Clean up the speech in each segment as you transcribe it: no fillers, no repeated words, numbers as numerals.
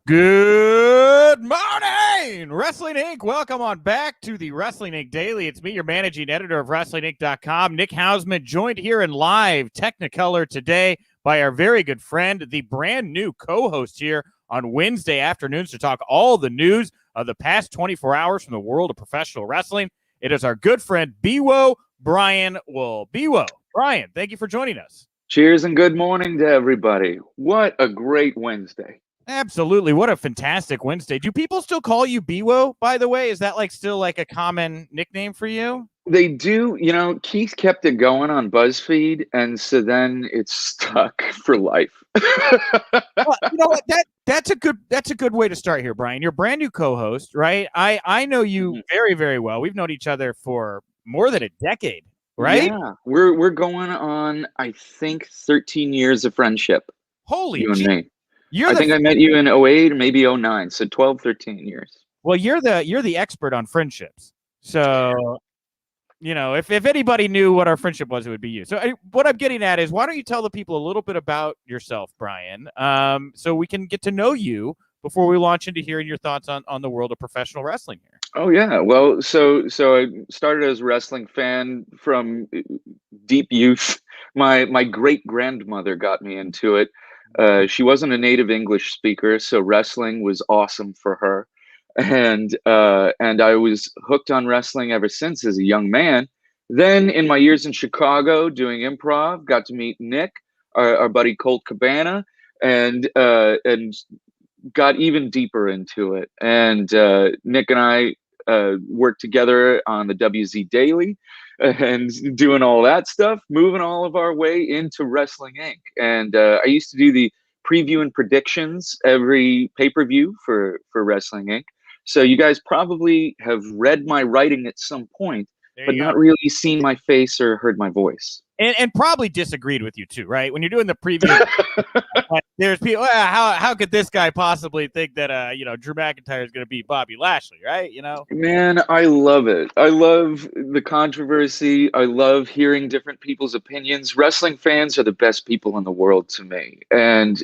Good morning, Wrestling Inc. Welcome on back to the Wrestling Inc. Daily. It's me, your managing editor of WrestlingInc.com, Nick Hausman, joined here in live Technicolor today by our very good friend, the brand new co-host here on Wednesday afternoons to talk all the news of the past 24 hours from the world of professional wrestling. It is our good friend, Brian Wohl. Brian, thank you for joining us. Cheers and good morning to everybody. What a great Wednesday. Absolutely. What a fantastic Wednesday. Do people still call you Biwo, by the way? Is that still a common nickname for you? They do. You know, Keith kept it going on BuzzFeed, and so then it's stuck for life. Well, you know what? That's a good way to start here, Brian. You're a brand new co-host, right? I know you very, very well. We've known each other for more than a decade, right? Yeah. We're going on, I think, 13 years of friendship. Holy you and me. I think I met you in 08 or maybe 09, so 12, 13 years. Well, you're the expert on friendships. So, you know, if anybody knew what our friendship was, it would be you. So what I'm getting at is, why don't you tell the people a little bit about yourself, Brian, so we can get to know you before we launch into hearing your thoughts on the world of professional wrestling here. Oh, yeah. Well, so I started as a wrestling fan from deep youth. My great-grandmother got me into it. She wasn't a native English speaker, so wrestling was awesome for her. And I was hooked on wrestling ever since as a young man. Then in my years in Chicago doing improv, got to meet Nick, our buddy Colt Cabana, and got even deeper into it. And Nick and I worked together on the WZ Daily and doing all that stuff, moving all of our way into Wrestling Inc. And I used to do the preview and predictions every pay-per-view for Wrestling Inc. So you guys probably have read my writing at some point, but not really seen my face or heard my voice. And probably disagreed with you too, right? When you're doing the preview, there's people. How could this guy possibly think that Drew McIntyre is going to beat Bobby Lashley, right? You know, man, I love it. I love the controversy. I love hearing different people's opinions. Wrestling fans are the best people in the world to me, and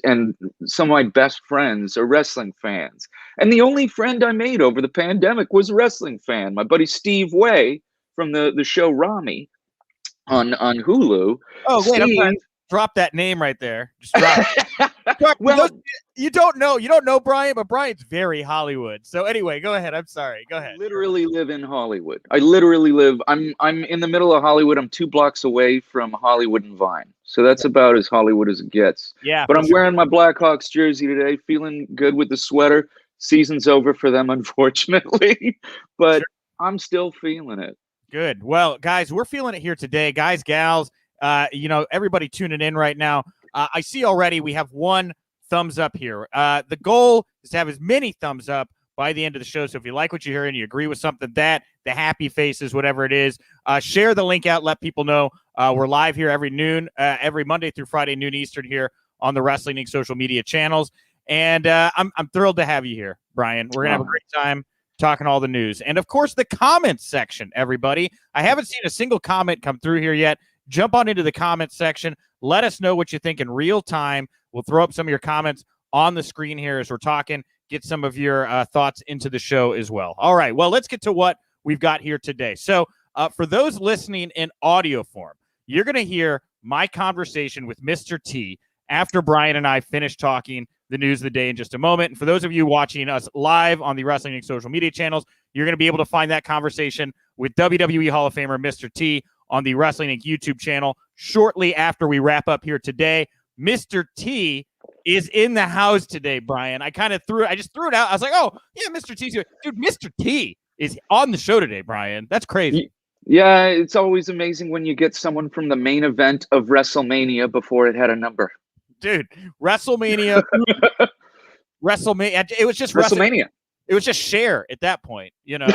some of my best friends are wrestling fans. And the only friend I made over the pandemic was a wrestling fan. My buddy Steve Way from the show Rami on Hulu. Oh, wait, Steve, drop that name right there. Just drop it. Well, you don't know Brian, but Brian's very Hollywood. So anyway, go ahead. I'm sorry. Go ahead. I literally live in Hollywood. I literally live. I'm in the middle of Hollywood. I'm 2 blocks away from Hollywood and Vine. So that's about as Hollywood as it gets. Yeah. But I'm wearing my Blackhawks jersey today, feeling good with the sweater. Season's over for them, unfortunately, but I'm still feeling it. Good. Well, guys, we're feeling it here today. Guys, gals, everybody tuning in right now. I see already we have 1 thumbs up here. The goal is to have as many thumbs up by the end of the show. So if you like what you hear and you agree with something, the happy faces, whatever it is, share the link out. Let people know we're live here every noon, every Monday through Friday, noon Eastern here on the Wrestling Inc. social media channels. And I'm thrilled to have you here, Brian. We're going to have a great time talking all the news. And, of course, the comments section, everybody. I haven't seen a single comment come through here yet. Jump on into the comments section. Let us know what you think in real time. We'll throw up some of your comments on the screen here as we're talking. Get some of your thoughts into the show as well. All right, well, let's get to what we've got here today. So for those listening in audio form, you're going to hear my conversation with Mr. T after Brian and I finish talking the news of the day in just a moment. And for those of you watching us live on the Wrestling Inc. social media channels, you're going to be able to find that conversation with WWE Hall of Famer Mr. T on the Wrestling Inc. YouTube channel shortly after we wrap up here today. Mr. T is in the house today, Brian. I just threw it out. I was like, oh, yeah, Mr. T's here. Dude, Mr. T is on the show today, Brian. That's crazy. Yeah, it's always amazing when you get someone from the main event of WrestleMania before it had a number. Dude, WrestleMania. It was just WrestleMania. It was just Cher at that point, you know.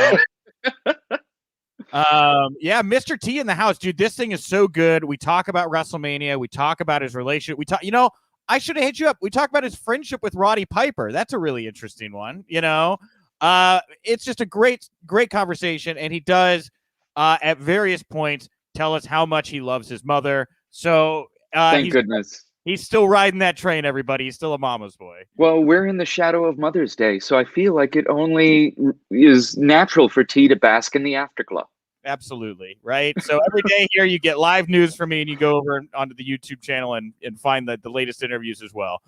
Yeah, Mr. T in the house, dude. This thing is so good. We talk about WrestleMania. We talk about his relationship. I should have hit you up. We talk about his friendship with Roddy Piper. That's a really interesting one. You know, it's just a great conversation, and he does at various points tell us how much he loves his mother. So thank goodness. He's still riding that train, everybody. He's still a mama's boy. Well, we're in the shadow of Mother's Day, so I feel like it only is natural for T to bask in the afterglow. Absolutely. Right. So every day here you get live news from me, and you go over onto the YouTube channel and find the latest interviews as well.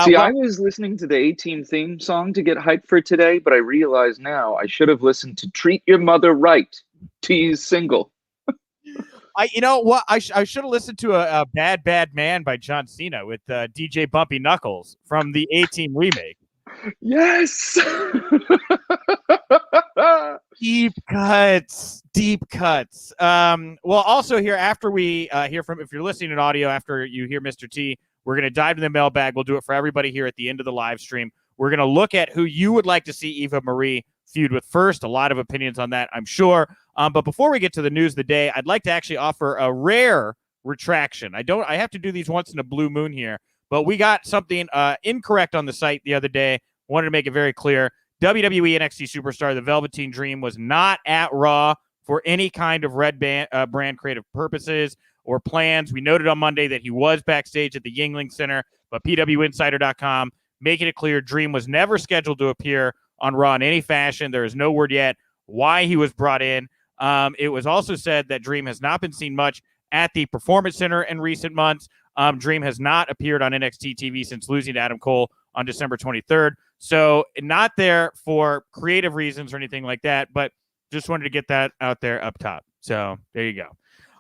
See, I was listening to the A-Team theme song to get hyped for today, but I realize now I should have listened to Treat Your Mother Right, T's single. You know what? I should have listened to a Bad Bad Man by John Cena with DJ Bumpy Knuckles from the A-Team remake. Yes. Deep cuts. Well, also here after we hear from, if you're listening in audio, after you hear Mr. T, we're going to dive to the mailbag. We'll do it for everybody here at the end of the live stream. We're going to look at who you would like to see Eva Marie feud with first. A lot of opinions on that, I'm sure. But before we get to the news of the day, I'd like to actually offer a rare retraction. I have to do these once in a blue moon here, but we got something incorrect on the site the other day. Wanted to make it very clear. WWE NXT superstar The Velveteen Dream was not at Raw for any kind of brand creative purposes or plans. We noted on Monday that he was backstage at the Yingling Center, but PWInsider.com making it clear Dream was never scheduled to appear on Raw in any fashion. There is no word yet why he was brought in. It was also said that Dream has not been seen much at the Performance Center in recent months. Dream has not appeared on NXT TV since losing to Adam Cole on December 23rd. So not there for creative reasons or anything like that, but just wanted to get that out there up top. So there you go.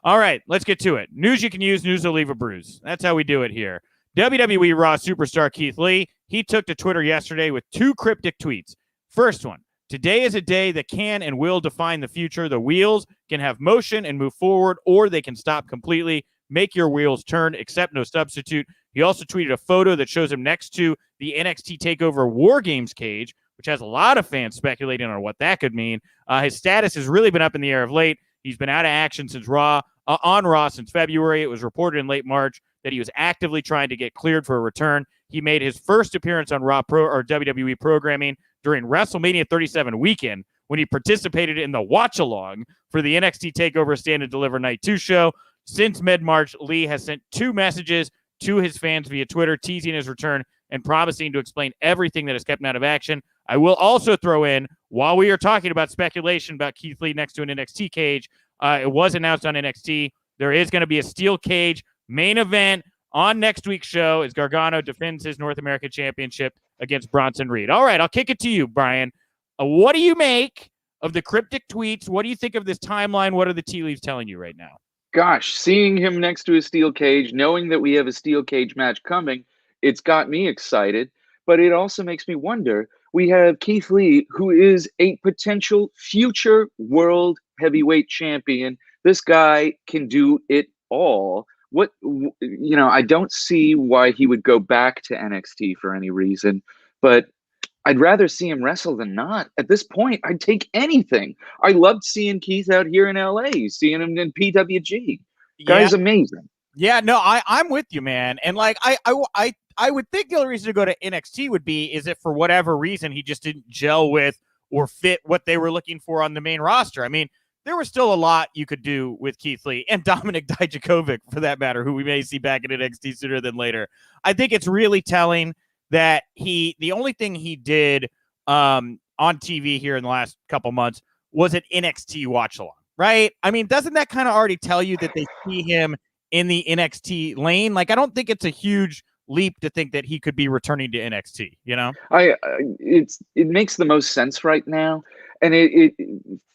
All right, let's get to it. News you can use, news will leave a bruise. That's how we do it here. WWE Raw superstar Keith Lee, he took to Twitter yesterday with 2 cryptic tweets. First one, today is a day that can and will define the future. The wheels can have motion and move forward, or they can stop completely. Make your wheels turn, accept no substitute. He also tweeted a photo that shows him next to the NXT TakeOver War Games cage, which has a lot of fans speculating on what that could mean. His status has really been up in the air of late. He's been out of action since on Raw since February. It was reported in late March that he was actively trying to get cleared for a return. He made his first appearance on Raw or WWE programming during WrestleMania 37 weekend when he participated in the watch-along for the NXT TakeOver Stand and Deliver Night 2 show. Since mid-March, Lee has sent 2 messages to his fans via Twitter, teasing his return and promising to explain everything that has kept him out of action. I will also throw in, while we are talking about speculation about Keith Lee next to an NXT cage, it was announced on NXT, there is going to be a steel cage main event on next week's show as Gargano defends his North American Championship against Bronson Reed. All right, I'll kick it to you, Brian. What do you make of the cryptic tweets? What do you think of this timeline? What are the tea leaves telling you right now? Gosh, seeing him next to a steel cage, knowing that we have a steel cage match coming, it's got me excited. But it also makes me wonder, we have Keith Lee, who is a potential future world heavyweight champion. This guy can do it all. I don't see why he would go back to NXT for any reason, but I'd rather see him wrestle than not. At this point, I'd take anything. I loved seeing Keith out here in LA, seeing him in PWG. Guy's amazing. Yeah, no, I'm with you, man. And like I would think the only reason to go to NXT would be is if for whatever reason he just didn't gel with or fit what they were looking for on the main roster. I mean, there was still a lot you could do with Keith Lee and Dominik Dijakovic, for that matter, who we may see back in NXT sooner than later. I think it's really telling that the only thing he did on TV here in the last couple months was an NXT watch along, right? I mean, doesn't that kind of already tell you that they see him in the NXT lane? Like, I don't think it's a huge leap to think that he could be returning to NXT, you know? It makes the most sense right now. And it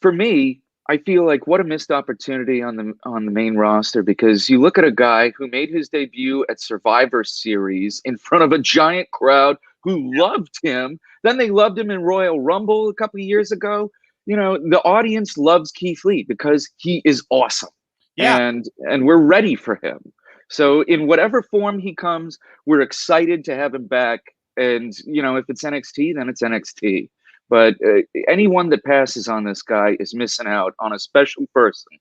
for me, I feel like what a missed opportunity on the main roster, because you look at a guy who made his debut at Survivor Series in front of a giant crowd who loved him. Then they loved him in Royal Rumble a couple of years ago. You know, the audience loves Keith Lee because he is awesome. Yeah. And we're ready for him. So in whatever form he comes, we're excited to have him back. And, you know, if it's NXT, then it's NXT. But anyone that passes on this guy is missing out on a special person.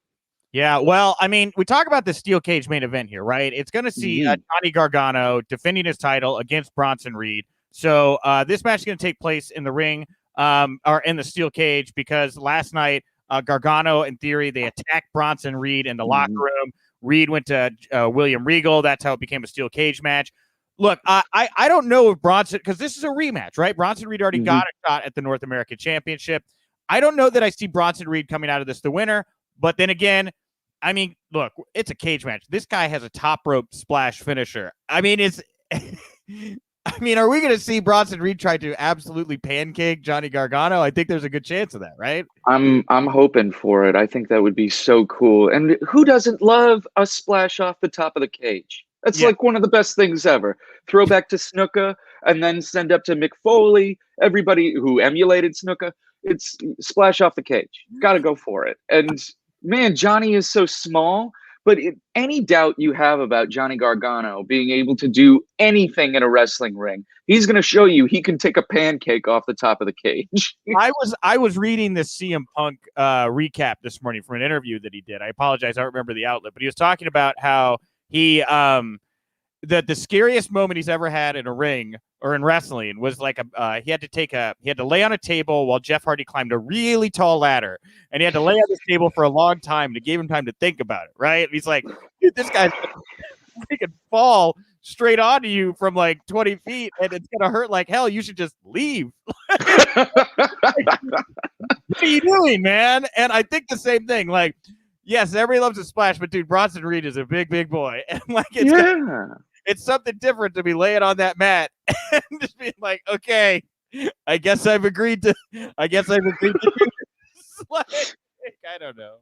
Yeah, well, I mean, we talk about the steel cage main event here, right? It's going to see Johnny Gargano defending his title against Bronson Reed. So this match is going to take place in the ring or in the steel cage because last night Gargano, in theory, they attacked Bronson Reed in the locker room. Reed went to William Regal. That's how it became a steel cage match. Look, I don't know if Bronson, because this is a rematch, right? Bronson Reed already got a shot at the North American Championship. I don't know that I see Bronson Reed coming out of this the winner. But then again, I mean, look, it's a cage match. This guy has a top rope splash finisher. I mean, are we going to see Bronson Reed try to absolutely pancake Johnny Gargano? I think there's a good chance of that, right? I'm hoping for it. I think that would be so cool. And who doesn't love a splash off the top of the cage? That's like one of the best things ever. Throwback to Snuka, and then send up to Mick Foley. Everybody who emulated Snuka, it's splash off the cage. Got to go for it. And man, Johnny is so small. But any doubt you have about Johnny Gargano being able to do anything in a wrestling ring, he's going to show you he can take a pancake off the top of the cage. I was reading this CM Punk recap this morning from an interview that he did. I apologize, I don't remember the outlet, but he was talking about how he the scariest moment he's ever had in a ring or in wrestling was like he had to lay on a table while Jeff Hardy climbed a really tall ladder, and he had to lay on this table for a long time to give him time to think about it, right? And he's like, dude, this guy's freaking fall straight onto you from like 20 feet, and it's gonna hurt like hell. You should just leave. What are you doing, man? And I think the same thing. Like, yes, everybody loves a splash, but dude, Bronson Reed is a big, big boy, and like it's something different to be laying on that mat and just being like, okay, I guess I've agreed to do this. Like, I don't know.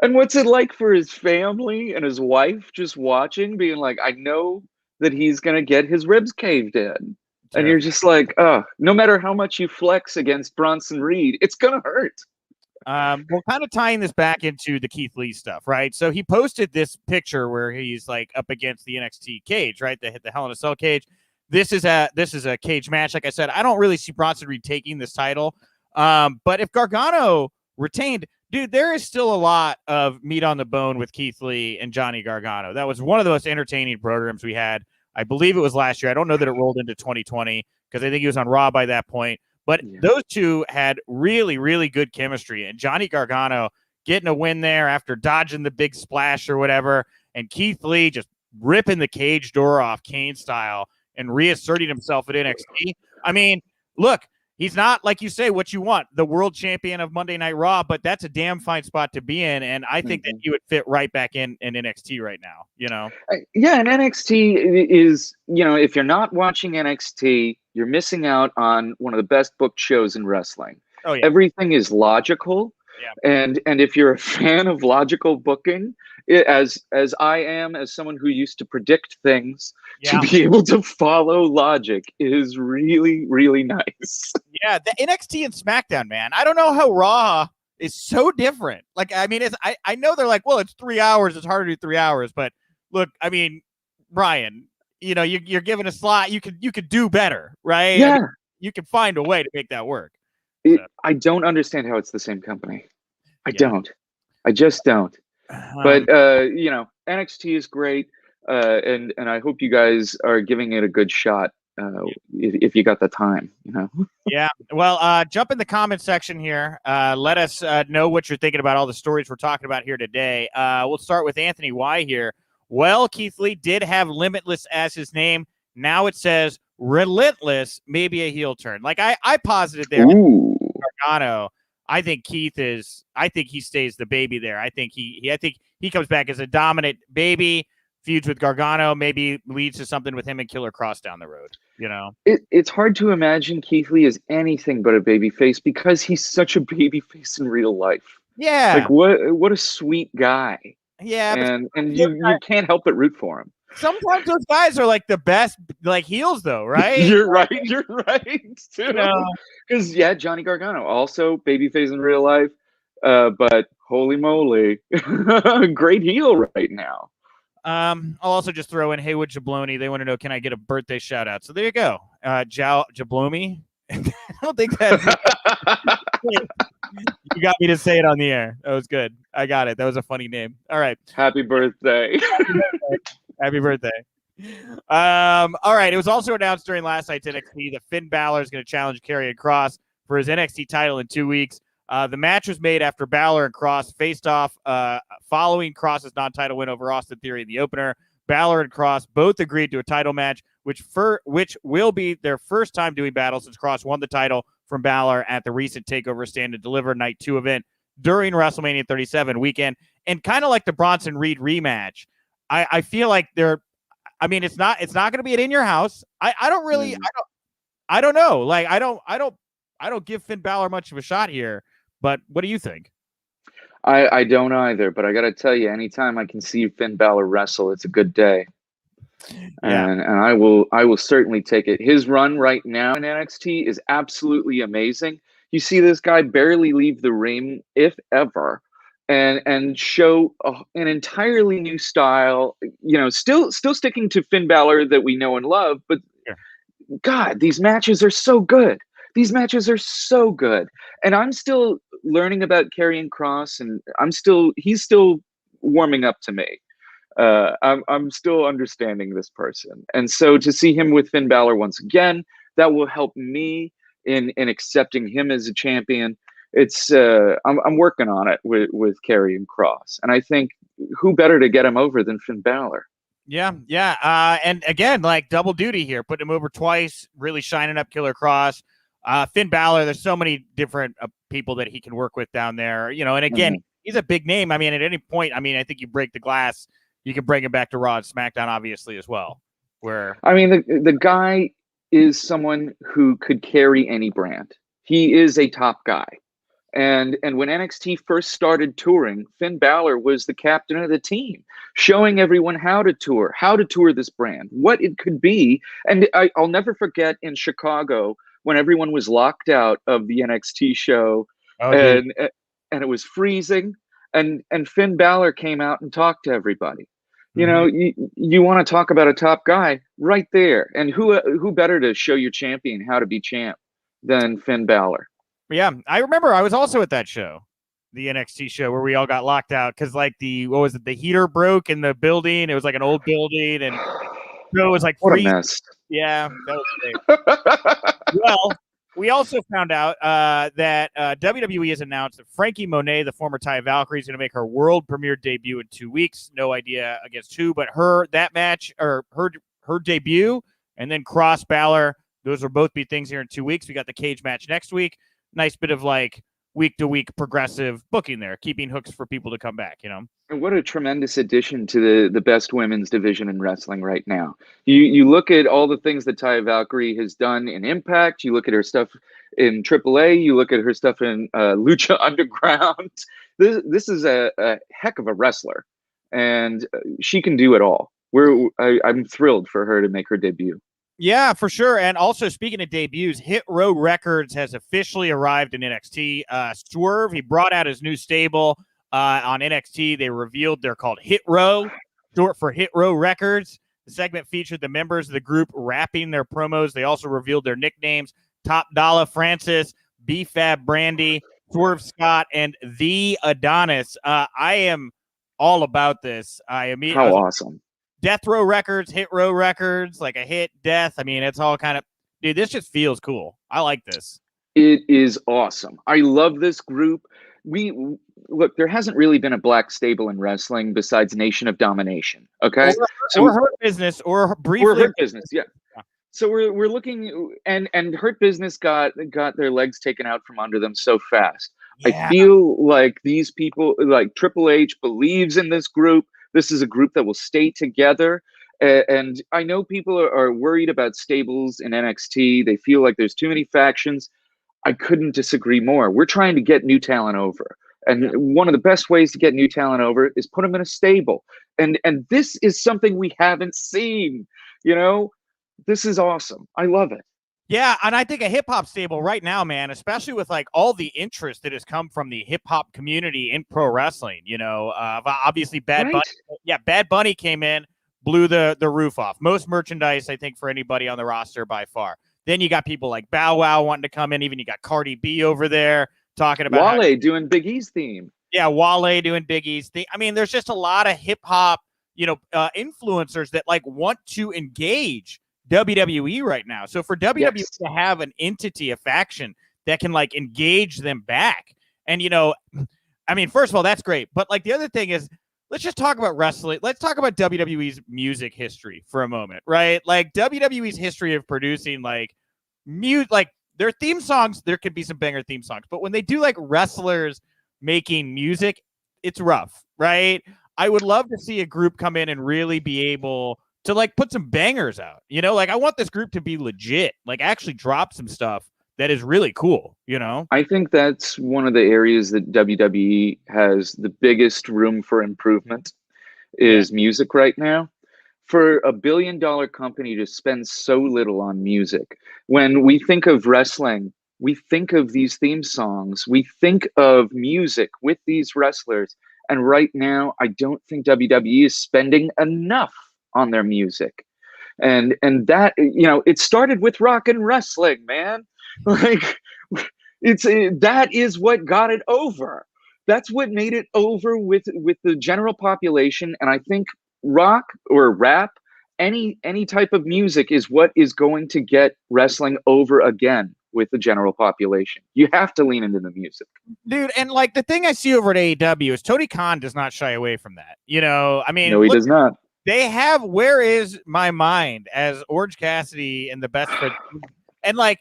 And what's it like for his family and his wife just watching, being like, I know that he's going to get his ribs caved in. And you're just like, no matter how much you flex against Bronson Reed, it's going to hurt. Well, kind of tying this back into the Keith Lee stuff, right? So he posted this picture where he's like up against the NXT cage, right? The Hell in a Cell cage. This is a cage match. Like I said, I don't really see Bronson Reed taking this title. But if Gargano retained, dude, there is still a lot of meat on the bone with Keith Lee and Johnny Gargano. That was one of the most entertaining programs we had. I believe it was last year. I don't know that it rolled into 2020 because I think he was on Raw by that point. But those two had really, really good chemistry. And Johnny Gargano getting a win there after dodging the big splash or whatever. And Keith Lee just ripping the cage door off Kane style and reasserting himself at NXT. I mean, look, he's not, like you say, what you want, the world champion of Monday Night Raw, but that's a damn fine spot to be in. And I think that he would fit right back in NXT right now, you know? Yeah, and NXT is, if you're not watching NXT, you're missing out on one of the best booked shows in wrestling. Oh, yeah. Everything is logical. Yeah. And if you're a fan of logical booking, as I am, as someone who used to predict things, to be able to follow logic is really, really nice. Yeah, the NXT and SmackDown, man. I don't know how Raw is so different. Like, I mean, I know they're like, well, it's 3 hours. It's hard to do 3 hours. But look, I mean, Brian, you're given a slot. You could do better, right? Yeah. I mean, you can find a way to make that work. I don't understand how it's the same company. I just don't. But NXT is great, and I hope you guys are giving it a good shot if you got the time. Yeah. Well, jump in the comment section here. Let us know what you're thinking about all the stories we're talking about here today. We'll start with Anthony Y here. Well, Keith Lee did have Limitless as his name. Now it says Relentless, maybe a heel turn. Like I posited there. Ooh. Gargano. I think he stays the baby there. I think he comes back as a dominant baby, feuds with Gargano, maybe leads to something with him and Killer Cross down the road. It's hard to imagine Keith Lee as anything but a babyface because he's such a babyface in real life. Yeah. Like what a sweet guy. Yeah. And you can't help but root for him. Sometimes those guys are like the best, like heels, though, right? You're right. Too. Because Johnny Gargano also babyface in real life, but holy moly, great heel right now. I'll also just throw in Haywood Jabloni. They want to know, can I get a birthday shout out? So there you go, Jablomi. I don't think that. You got me to say it on the air. That was good. I got it. That was a funny name. All right. Happy birthday. Happy birthday. All right. It was also announced during last night's NXT that Finn Balor is going to challenge Karrion Kross for his NXT title in 2 weeks. The match was made after Balor and Cross faced off following Cross's non-title win over Austin Theory in the opener. Balor and Cross both agreed to a title match, which will be their first time doing battle since Cross won the title from Balor at the recent TakeOver Stand and Deliver Night 2 event during WrestleMania 37 weekend. And kind of like the Bronson Reed rematch, I feel like it's not going to be in your house. I don't know. Like, I don't give Finn Balor much of a shot here, but what do you think? I don't either, but I got to tell you, anytime I can see Finn Balor wrestle, it's a good day. Yeah. And I will certainly take it. His run right now in NXT is absolutely amazing. You see this guy barely leave the ring, if ever, and show an entirely new style. You know, still sticking to Finn Balor that we know and love, but God, these matches are so good. These matches are so good, and I'm still learning about Karrion Kross, and he's still warming up to me. I'm still understanding this person, and so to see him with Finn Balor once again, that will help me in accepting him as a champion. It's I'm working on it with Karrion Kross, and I think who better to get him over than Finn Balor? Yeah. And again, like double duty here, putting him over twice, really shining up Killer Kross. Finn Balor, there's so many different people that he can work with down there, you know, and again, he's a big name. I mean, at any point, I think you break the glass, you can bring him back to Raw and SmackDown, obviously, as well. The guy is someone who could carry any brand. He is a top guy. And when NXT first started touring, Finn Balor was the captain of the team, showing everyone how to tour this brand, what it could be. And I'll never forget in Chicago when everyone was locked out of the NXT show, and it was freezing, and Finn Balor came out and talked to everybody. You know, you want to talk about a top guy right there, and who better to show your champion how to be champ than Finn Balor? Yeah, I remember I was also at that show, the NXT show, where we all got locked out because like the heater broke in the building. It was like an old building, and so it was like what a mess. Yeah, that was great. Well, we also found out that WWE has announced that Frankie Monet, the former Taya Valkyrie, is going to make her world premiere debut in 2 weeks. No idea against who, but her debut, and then Cross Balor. Those will both be things here in 2 weeks. We got the cage match next week. Nice bit of like week-to-week progressive booking there, keeping hooks for people to come back, you know. And what a tremendous addition to the best women's division in wrestling right now. You look at all the things that Taya Valkyrie has done in Impact. You look at her stuff in AAA. You look at her stuff in Lucha Underground. This is a heck of a wrestler, and she can do it all. I'm thrilled for her to make her debut. Yeah, for sure. And also, speaking of debuts, Hit Row Records has officially arrived in NXT. Swerve, he brought out his new stable on NXT. They revealed they're called Hit Row, short for Hit Row Records. The segment featured the members of the group rapping their promos. They also revealed their nicknames: Top Dollar Francis, B-Fab Brandy, Swerve Scott, and The Adonis. I am all about this. How awesome. Death Row Records, Hit Row Records, like a hit, death. I mean, it's all kind of, dude, this just feels cool. I like this. It is awesome. I love this group. Look, there hasn't really been a black stable in wrestling besides Nation of Domination. Okay. Or Hurt Business, or briefly. Or Hurt Business. Yeah. So we're looking, and Hurt Business got their legs taken out from under them so fast. Yeah. I feel like these people, like Triple H, believes in this group. This is a group that will stay together. And I know people are worried about stables in NXT. They feel like there's too many factions. I couldn't disagree more. We're trying to get new talent over. And one of the best ways to get new talent over is put them in a stable. And this is something we haven't seen. You know, this is awesome. I love it. Yeah, and I think a hip-hop stable right now, man, especially with like all the interest that has come from the hip-hop community in pro wrestling, you know, obviously Bad Bunny. Yeah, Bad Bunny came in, blew the roof off. Most merchandise, I think, for anybody on the roster by far. Then you got people like Bow Wow wanting to come in. Even you got Cardi B over there talking about Wale doing Big E's theme. Yeah, Wale doing Big E's theme. I mean, there's just a lot of hip-hop, you know, influencers that like want to engage WWE right now. So for WWE to have an entity, a faction that can like engage them back And, you know, I mean, first of all, that's great. But like the other thing is, let's just talk about wrestling. Let's talk about WWE's music history for a moment, right? Like WWE's history of producing like like their theme songs, there could be some banger theme songs, but when they do like wrestlers making music, it's rough, right? I would love to see a group come in and really be able to like put some bangers out, you know, like I want this group to be legit, like actually drop some stuff that is really cool, you know? I think that's one of the areas that WWE has the biggest room for improvement is music right now. For a billion-dollar company to spend so little on music, when we think of wrestling, we think of these theme songs, we think of music with these wrestlers. And right now, I don't think WWE is spending enough on their music. And that, you know, it started with rock and wrestling, man. Like that is what got it over. That's what made it over with the general population. And I think rock or rap, any type of music is what is going to get wrestling over again with the general population. You have to lean into the music, dude. And like the thing I see over at AEW is Tony Khan does not shy away from that. You know, I mean, no, he does not. They have Where Is My Mind as Orange Cassidy and the best friend. And like,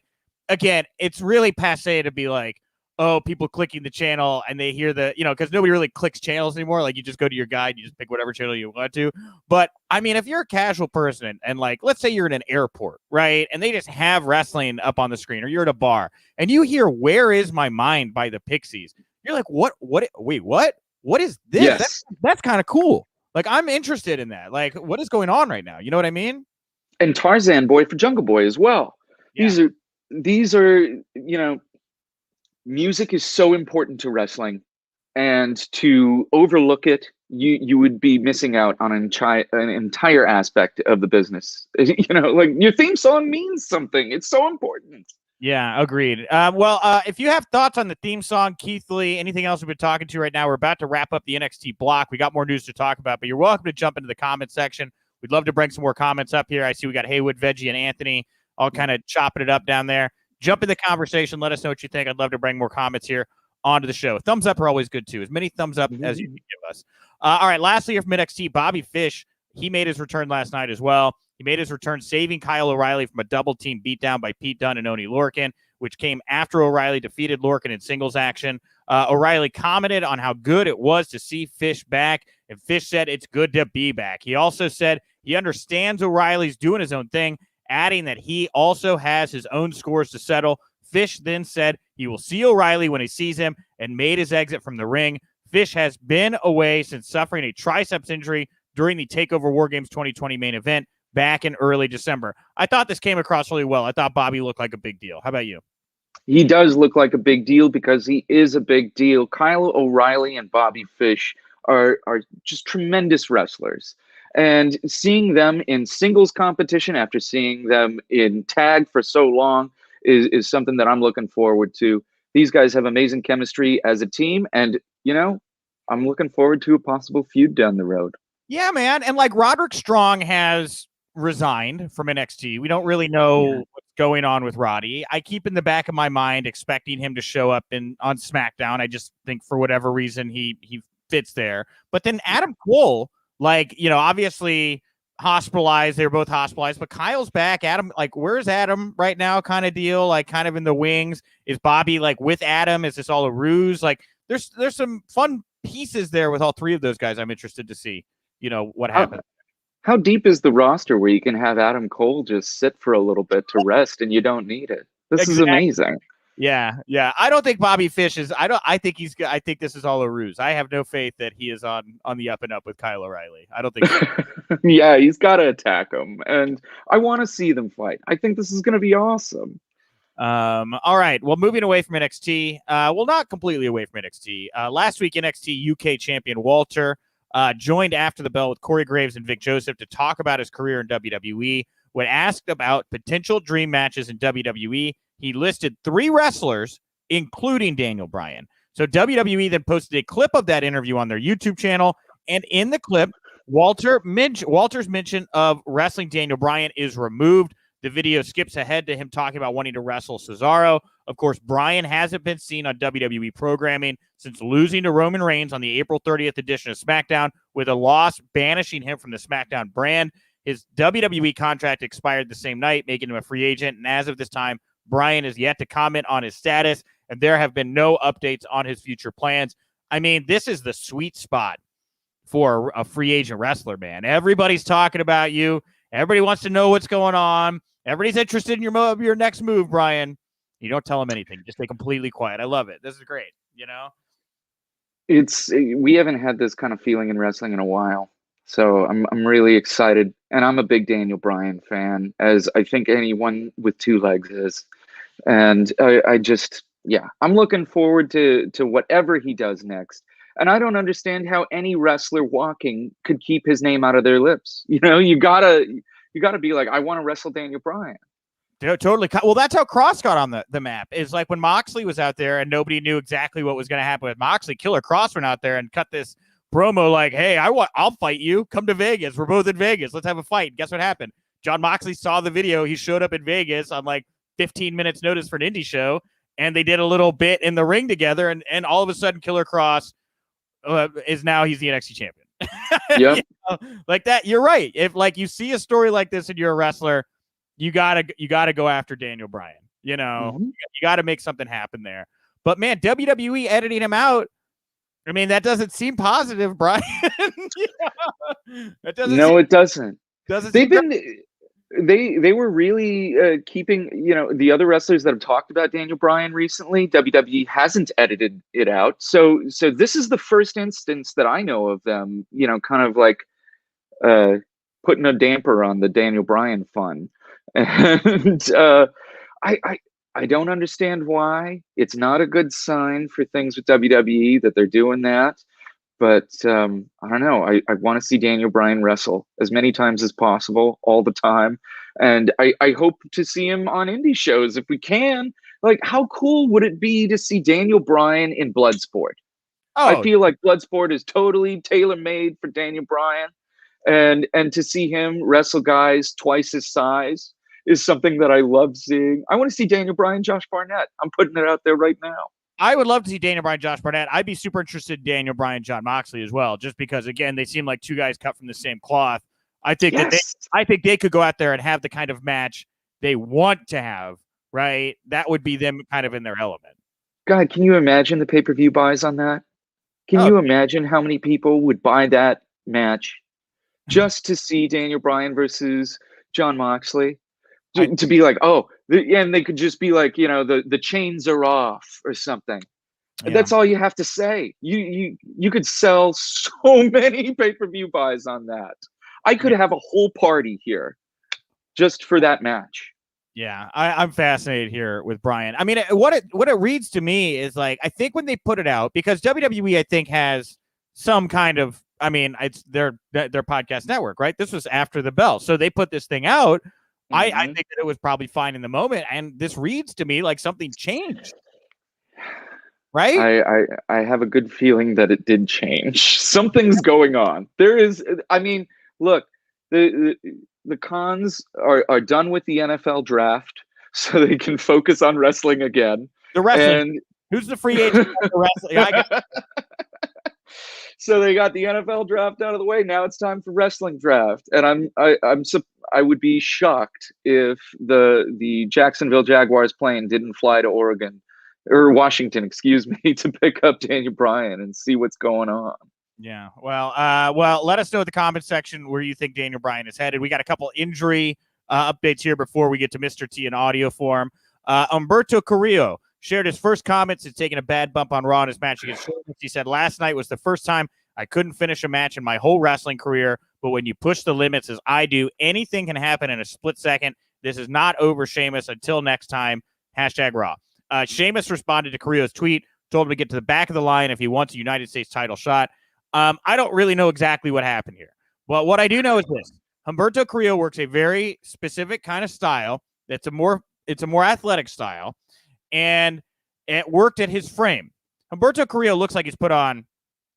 again, it's really passe to be like, oh, people clicking the channel and they hear the, you know, because nobody really clicks channels anymore. Like you just go to your guide, you just pick whatever channel you want to. But I mean, if you're a casual person and like, let's say you're in an airport, right? And they just have wrestling up on the screen, or you're at a bar and you hear Where Is My Mind by the Pixies. You're like, wait, what is this? Yes. That's kind of cool. Like, I'm interested in that. Like, what is going on right now? You know what I mean? And Tarzan Boy for Jungle Boy as well. Yeah. These are, you know, music is so important to wrestling, and to overlook it, you would be missing out on an entire aspect of the business. You know, like your theme song means something. It's so important. Yeah, agreed. Well, if you have thoughts on the theme song, Keith Lee, anything else we've been talking to right now, we're about to wrap up the NXT block. We got more news to talk about, but you're welcome to jump into the comment section. We'd love to bring some more comments up here. I see we got Haywood, Veggie, and Anthony all kind of chopping it up down there. Jump in the conversation. Let us know what you think. I'd love to bring more comments here onto the show. Thumbs up are always good, too. As many thumbs up as you can give us. All right, lastly, from NXT, Bobby Fish. He made his return last night as well. He made his return saving Kyle O'Reilly from a double-team beatdown by Pete Dunne and Oney Lorcan, which came after O'Reilly defeated Lorcan in singles action. O'Reilly commented on how good it was to see Fish back, and Fish said it's good to be back. He also said he understands O'Reilly's doing his own thing, adding that he also has his own scores to settle. Fish then said he will see O'Reilly when he sees him and made his exit from the ring. Fish has been away since suffering a triceps injury during the TakeOver War Games 2020 main event back in early December. I thought this came across really well. I thought Bobby looked like a big deal. How about you? He does look like a big deal because he is a big deal. Kyle O'Reilly and Bobby Fish are just tremendous wrestlers. And seeing them in singles competition after seeing them in tag for so long is something that I'm looking forward to. These guys have amazing chemistry as a team. And, you know, I'm looking forward to a possible feud down the road. Yeah, man. And like Roderick Strong has resigned from NXT. We don't really know what's going on with Roddy. I keep in the back of my mind expecting him to show up on SmackDown. I just think for whatever reason he fits there. But then Adam Cole, like, you know, obviously hospitalized. They were both hospitalized, but Kyle's back. Adam, like, where's Adam right now? Kind of deal, like kind of in the wings. Is Bobby like with Adam? Is this all a ruse? Like, there's some fun pieces there with all three of those guys. I'm interested to see, you know, what happens. How deep is the roster where you can have Adam Cole just sit for a little bit to rest and you don't need it? This is amazing. Yeah. I don't think Bobby Fish is. I think this is all a ruse. I have no faith that he is on the up and up with Kyle O'Reilly. I don't think so. Yeah, he's got to attack him, and I want to see them fight. I think this is going to be awesome. All right. Well, moving away from NXT. Well, not completely away from NXT. Last week, NXT UK champion Walter joined After the Bell with Corey Graves and Vic Joseph to talk about his career in WWE. When asked about potential dream matches in WWE, he listed 3 wrestlers, including Daniel Bryan. So WWE then posted a clip of that interview on their YouTube channel, and in the clip, Walter's mention of wrestling Daniel Bryan is removed. The video skips ahead to him talking about wanting to wrestle Cesaro. Of course, Bryan hasn't been seen on WWE programming since losing to Roman Reigns on the April 30th edition of SmackDown, with a loss banishing him from the SmackDown brand. His WWE contract expired the same night, making him a free agent. And as of this time, Bryan is yet to comment on his status, and there have been no updates on his future plans. I mean, this is the sweet spot for a free agent wrestler, man. Everybody's talking about you. Everybody wants to know what's going on. Everybody's interested in your next move, Brian. You don't tell them anything. Just stay completely quiet. I love it. This is great. You know, we haven't had this kind of feeling in wrestling in a while, so I'm really excited, and I'm a big Daniel Bryan fan, as I think anyone with two legs is, and I'm looking forward to whatever he does next. And I don't understand how any wrestler walking could keep his name out of their lips. You know, you gotta be like, I want to wrestle Daniel Bryan. Totally. Well, that's how Cross got on the map. It's like when Moxley was out there and nobody knew exactly what was going to happen with Moxley. Killer Cross went out there and cut this promo like, hey, I'll fight you. Come to Vegas. We're both in Vegas. Let's have a fight. Guess what happened? John Moxley saw the video. He showed up in Vegas on like 15 minutes notice for an indie show, and they did a little bit in the ring together, and all of a sudden Killer Cross he's the NXT champion. Yeah. You know, like that. You're right. If like you see a story like this and you're a wrestler, you gotta go after Daniel Bryan. You know, you gotta make something happen there. But man, WWE editing him out. I mean, that doesn't seem positive, Brian. It doesn't. They've been. They were really keeping, the other wrestlers that have talked about Daniel Bryan recently. WWE hasn't edited it out, so this is the first instance that I know of them, kind of like putting a damper on the Daniel Bryan fun. And I don't understand why. It's not a good sign for things with WWE that they're doing that. But I don't know. I want to see Daniel Bryan wrestle as many times as possible, all the time. And I hope to see him on indie shows if we can. Like, how cool would it be to see Daniel Bryan in Bloodsport? I feel like Bloodsport is totally tailor-made for Daniel Bryan. And to see him wrestle guys twice his size is something that I love seeing. I want to see Daniel Bryan, Josh Barnett. I'm putting it out there right now. I would love to see Daniel Bryan, Josh Barnett. I'd be super interested in Daniel Bryan, John Moxley as well, just because, again, they seem like two guys cut from the same cloth. I think I think they could go out there and have the kind of match they want to have, right? That would be them kind of in their element. God, can you imagine the pay-per-view buys on that? Can you imagine how many people would buy that match just to see Daniel Bryan versus John Moxley? To be like, and they could just be like, the chains are off or something. Yeah. That's all you have to say. You could sell so many pay-per-view buys on that. I could have a whole party here just for that match. Yeah, I'm fascinated here with Bryan. I mean, what it reads to me is like, I think when they put it out, because WWE, I think, has some kind of, I mean, it's their podcast network, right? This was after the bell. So they put this thing out. I think that it was probably fine in the moment, and this reads to me like something changed, right? I have a good feeling that it did change. Something's going on. There is. I mean, look, the cons are done with the NFL draft, so they can focus on wrestling again. The wrestling. And who's the free agent for wrestling? So they got the NFL draft out of the way. Now it's time for wrestling draft, and I would be shocked if the Jacksonville Jaguars plane didn't fly to Oregon or Washington, excuse me, to pick up Daniel Bryan and see what's going on. Yeah. Well, let us know in the comment section where you think Daniel Bryan is headed. We got a couple injury updates here before we get to Mr. T in audio form. Humberto Carrillo shared his first comments. He's taking a bad bump on Raw in his match against Sheamus. He said, last night was the first time I couldn't finish a match in my whole wrestling career, but when you push the limits as I do, anything can happen in a split second. This is not over, Sheamus. Until next time, #Raw. Sheamus responded to Carrillo's tweet, told him to get to the back of the line if he wants a United States title shot. I don't really know exactly what happened here, but what I do know is this. Humberto Carrillo works a very specific kind of style. It's a more athletic style, and it worked at his frame. Humberto Carrillo looks like he's put on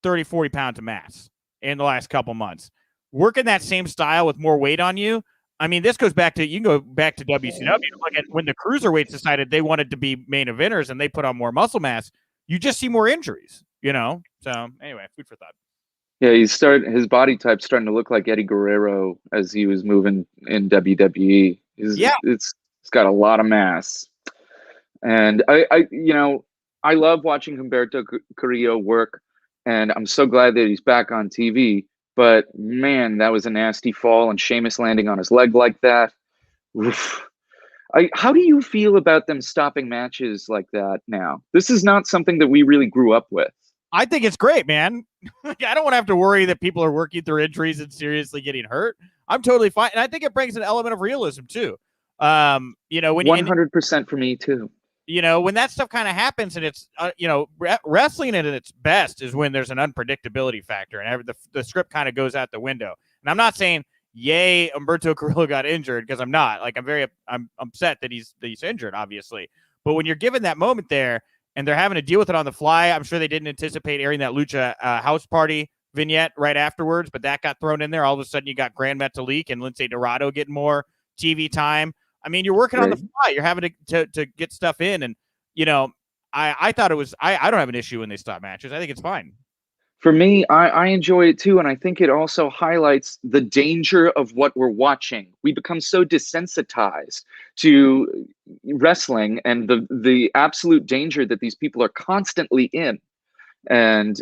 30, 40 pounds of mass in the last couple months. Working that same style with more weight on you, I mean, this goes back to, you can go back to WCW. Look at when the cruiserweights decided they wanted to be main eventers and they put on more muscle mass, you just see more injuries, you know? So anyway, food for thought. Yeah, his body type's starting to look like Eddie Guerrero as he was moving in WWE. It's got a lot of mass. And I love watching Humberto Carrillo work, and I'm so glad that he's back on TV. But man, that was a nasty fall, and Sheamus landing on his leg like that. Oof. How do you feel about them stopping matches like that now? This is not something that we really grew up with. I think it's great, man. I don't want to have to worry that people are working through injuries and seriously getting hurt. I'm totally fine. And I think it brings an element of realism too. When 100% for me too. When that stuff kind of happens, and it's, wrestling at its best is when there's an unpredictability factor and the script kind of goes out the window. And I'm not saying, yay, Humberto Carrillo got injured, because I'm not. Like, I'm upset that he's injured, obviously. But when you're given that moment there and they're having to deal with it on the fly, I'm sure they didn't anticipate airing that Lucha House Party vignette right afterwards, but that got thrown in there. All of a sudden, you got Grand Metalik and Lince Dorado getting more TV time. I mean, you're working on the fly. You're having to get stuff in. And, I thought it was, I don't have an issue when they stop matches. I think it's fine. For me, I enjoy it too. And I think it also highlights the danger of what we're watching. We become so desensitized to wrestling and the absolute danger that these people are constantly in. And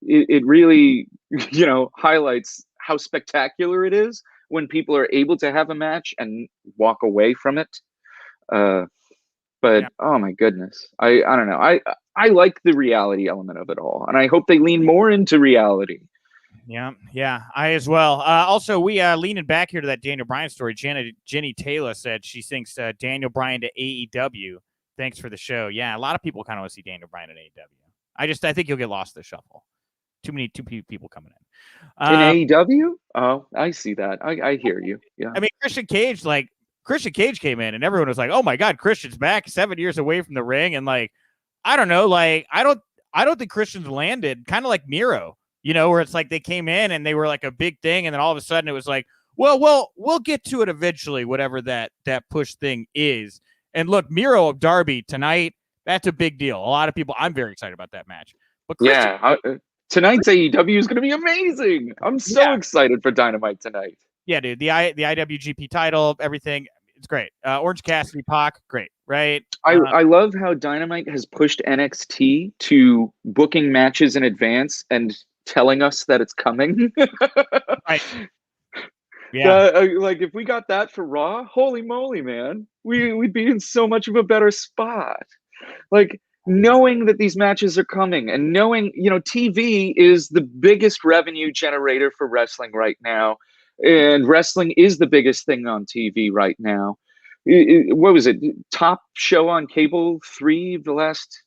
it really, highlights how spectacular it is when people are able to have a match and walk away from it. But oh my goodness, I don't know. I like the reality element of it all, and I hope they lean more into reality. Yeah, I as well. Also, we leaning back here to that Daniel Bryan story. Jenny Taylor said she thinks Daniel Bryan to AEW. Thanks for the show. Yeah, a lot of people kind of want to see Daniel Bryan at AEW. I think you'll get lost in the shuffle. Too many people coming in. In AEW? Oh, I see that. I hear you. Yeah. I mean, Christian Cage came in and everyone was like, "Oh my God, Christian's back, 7 years away from the ring." And like, I don't know, like I don't think Christian's landed, kind of like Miro, where it's like they came in and they were like a big thing, and then all of a sudden it was like, well, we'll get to it eventually, whatever that push thing is. And look, Miro of Darby tonight, that's a big deal. A lot of people, I'm very excited about that match. But Christian, tonight's AEW is going to be amazing. I'm so excited for Dynamite tonight. Yeah, dude. The IWGP title, everything, it's great. Orange Cassidy, Pac, great, right? I love how Dynamite has pushed NXT to booking matches in advance and telling us that it's coming. Right. Yeah. Like if we got that for Raw, holy moly, man, we'd be in so much of a better spot. Like, knowing that these matches are coming and knowing, TV is the biggest revenue generator for wrestling right now. And wrestling is the biggest thing on TV right now. What was it? Top show on cable 3 of the last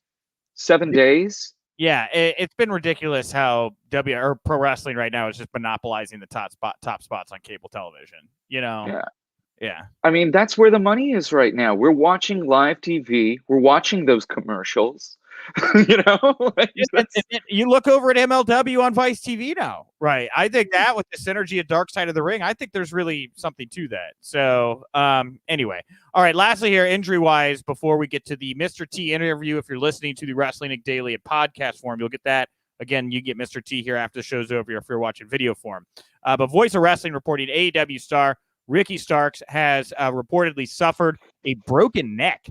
7 days? Yeah, it's been ridiculous how pro wrestling right now is just monopolizing the top spots on cable television. Yeah. I mean, that's where the money is right now. We're watching live TV. We're watching those commercials. You look over at MLW on Vice TV now, right? I think that with the synergy of Dark Side of the Ring, I think there's really something to that. So, anyway, all right. Lastly, here, injury wise, before we get to the Mr. T interview, if you're listening to the Wrestling Inc. Daily at podcast form, you'll get that. Again, you get Mr. T here after the show's over. If you're watching video form, but Voice of Wrestling reporting AEW star Ricky Starks has reportedly suffered a broken neck.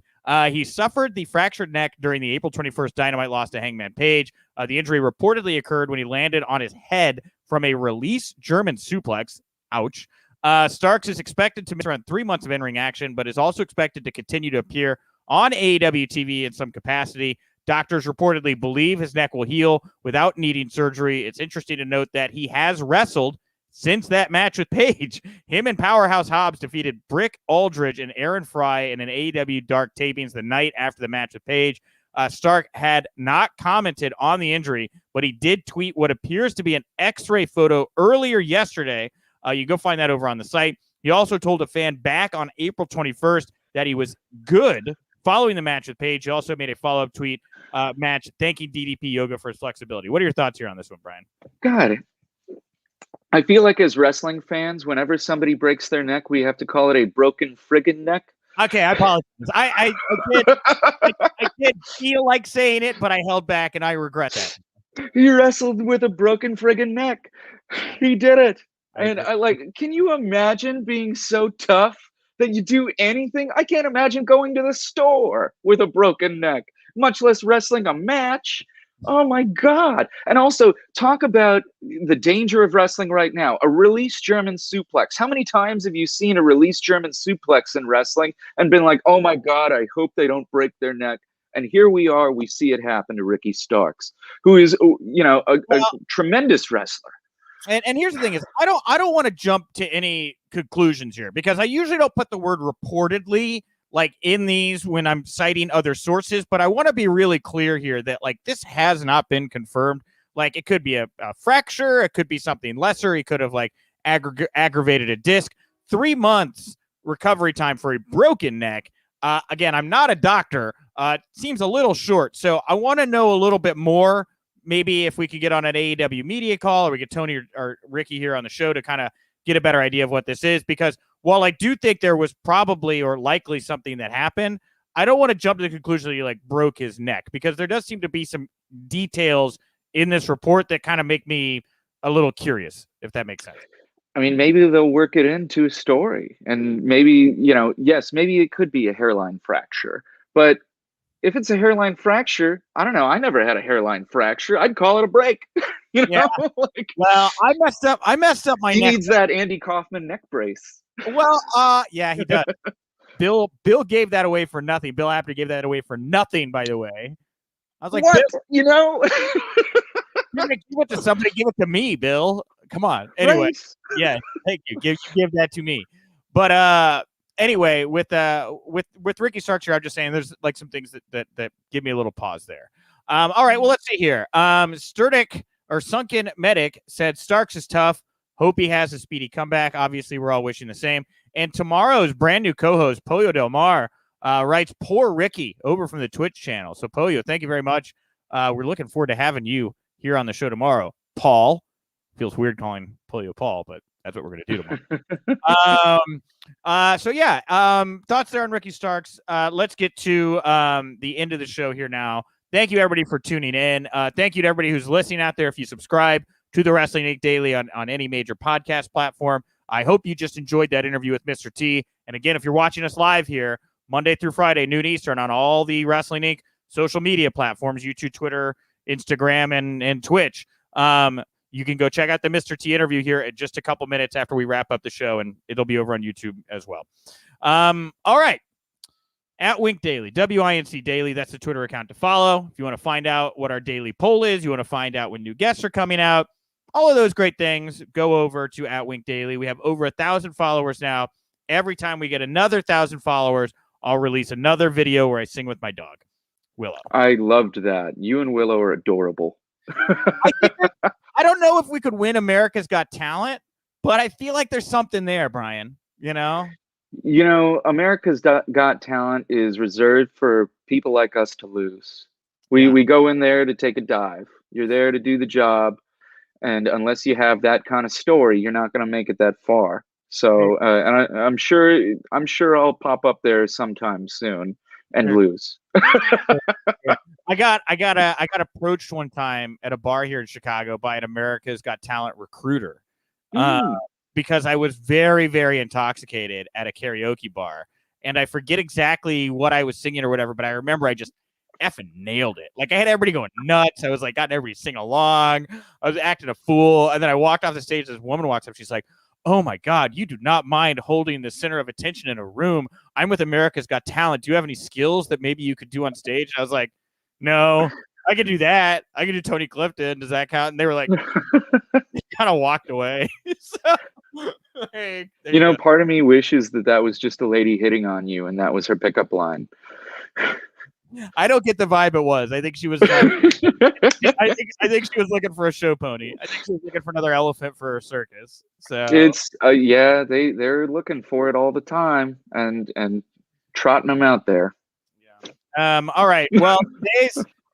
He suffered the fractured neck during the April 21st Dynamite loss to Hangman Page. The injury reportedly occurred when he landed on his head from a release German suplex. Ouch. Starks is expected to miss around 3 months of in-ring action, but is also expected to continue to appear on AEW TV in some capacity. Doctors reportedly believe his neck will heal without needing surgery. It's interesting to note that he has wrestled since that match with Page. Him and Powerhouse Hobbs defeated Brick Aldridge and Aaron Fry in an AEW Dark tapings the night after the match with Page. Stark had not commented on the injury, but he did tweet what appears to be an X-ray photo earlier yesterday. You go find that over on the site. He also told a fan back on April 21st that he was good following the match with Page. He also made a follow-up tweet thanking DDP Yoga for his flexibility. What are your thoughts here on this one, Brian? God, I feel like as wrestling fans, whenever somebody breaks their neck, we have to call it a broken friggin' neck. Okay, I apologize. I did feel like saying it, but I held back, and I regret that. He wrestled with a broken friggin' neck. He did it. I And agree. I like, can you imagine being so tough that you do anything? I can't imagine going to the store with a broken neck, much less wrestling a match. Oh my God. And also, talk about the danger of wrestling right now. A released German suplex. How many times have you seen a released German suplex in wrestling and been like, oh my God, I hope they don't break their neck? And here we are, we see it happen to Ricky Starks, who is, a tremendous wrestler. And here's the thing is I don't want to jump to any conclusions here because I usually don't put the word reportedly like in these when I'm citing other sources, but I want to be really clear here that like this has not been confirmed. Like it could be a fracture, it could be something lesser, he could have like aggravated a disc. 3 months recovery time for a broken neck. Again, I'm not a doctor. Seems a little short. So I want to know a little bit more. Maybe if we could get on an AEW media call or we get Tony or Ricky here on the show to kind of get a better idea of what this is. Because while I do think there was probably or likely something that happened, I don't want to jump to the conclusion that he like broke his neck because there does seem to be some details in this report that kind of make me a little curious, if that makes sense. I mean, maybe they'll work it into a story and maybe, yes, maybe it could be a hairline fracture, but if it's a hairline fracture, I don't know. I never had a hairline fracture. I'd call it a break. Yeah. Like, well, I messed up my he neck. needs that Andy Kaufman neck brace. Well, yeah, he does. Bill gave that away for nothing. Bill Apter gave that away for nothing, by the way. I was like, what? Bill, You're give it to somebody. Give it to me, Bill. Come on. Anyway, right. Yeah, thank you. Give that to me. But anyway, with Ricky Starks here, I'm just saying there's like some things that give me a little pause there. All right, well, let's see here. Sturdick or Sunken Medic said Starks is tough. Hope he has a speedy comeback. Obviously, we're all wishing the same. And tomorrow's brand new co-host, Pollo Del Mar, writes, poor Ricky, over from the Twitch channel. So, Pollo, thank you very much. We're looking forward to having you here on the show tomorrow. Paul, feels weird calling Pollo Paul, but that's what we're going to do tomorrow. So, yeah, thoughts there on Ricky Starks. Let's get to the end of the show here now. Thank you, everybody, for tuning in. Thank you to everybody who's listening out there. If you subscribe to the Wrestling Inc. Daily on any major podcast platform, I hope you just enjoyed that interview with Mr. T. And again, if you're watching us live here, Monday through Friday, noon Eastern, on all the Wrestling Inc. social media platforms, YouTube, Twitter, Instagram, and Twitch, you can go check out the Mr. T interview here in just a couple minutes after we wrap up the show, and it'll be over on YouTube as well. All right. At WInc Daily, WInc Daily, that's the Twitter account to follow. If you want to find out what our daily poll is, you want to find out when new guests are coming out, all of those great things, go over to at WInc Daily. We have over 1,000 followers now. Every time we get another 1,000 followers, I'll release another video where I sing with my dog, Willow. I loved that. You and Willow are adorable. I don't know if we could win America's Got Talent, but I feel like there's something there, Brian, America's Got Talent is reserved for people like us to lose. We go in there to take a dive. You're there to do the job. And unless you have that kind of story, you're not going to make it that far. So, and I'm sure I'll pop up there sometime soon and lose. I got approached one time at a bar here in Chicago by an America's Got Talent recruiter because I was very, very intoxicated at a karaoke bar. And I forget exactly what I was singing or whatever, but I remember I just effing nailed it. Like I had everybody going nuts. I was like, gotten everybody to sing along. I was acting a fool. And then I walked off the stage. This woman walks up. She's like, oh my God, you do not mind holding the center of attention in a room. I'm with America's Got Talent. Do you have any skills that maybe you could do on stage? I was like, no, I could do that. I could do Tony Clifton. Does that count? And they were like, kind of walked away. So, hey, part of me wishes that was just a lady hitting on you and that was her pickup line. I don't get the vibe it was. I think she was. I think she was looking for a show pony. I think she was looking for another elephant for her circus. So it's they're looking for it all the time and trotting them out there. Yeah. All right. Well,